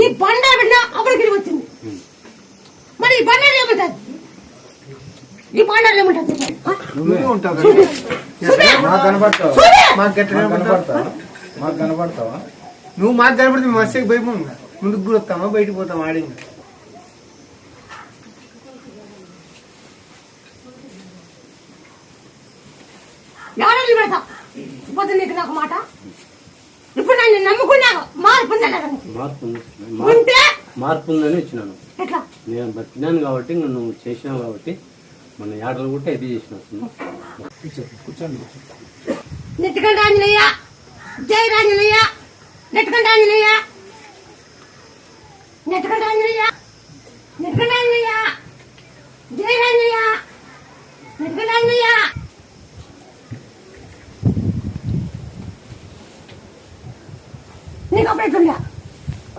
ఈ బండ బిడ్డ అప్పటికి వచ్చింది. మరి ఈ బండారు ఏమంటారు? ఈ బండారు ఏమంటారు? నువ్వు మాకు కనపడితే మస్తు భయపో ముందుకు కూడా వస్తామా బయటకు పోతామా ఆడింది. ఎవరైనా పెడతా పొద్దు నీకు నాకు మాట. ఇప్పుడు నన్ను నమ్ముకున్నాను, మార్పు ఉంటే మార్పు ఉందని ఇచ్చినాను. ఎట్లా నేను బతికినాను కాబట్టి నువ్వు చేసినావు కాబట్టి మన ఆటలు కూడా అయితే చేసిన. నెట్టుకంట ఆంజనేయ, జై రాంజనేయ, నెట్టుకంట ఆంజనేయ, నెట్టుకంట ఆంజనేయ, నెట్టుకంట ఆంజనేయ, జై రాంజనేయ, నెట్టుకంట ఆంజనేయ. నీకు అప్పుడు ఎట్లుందా?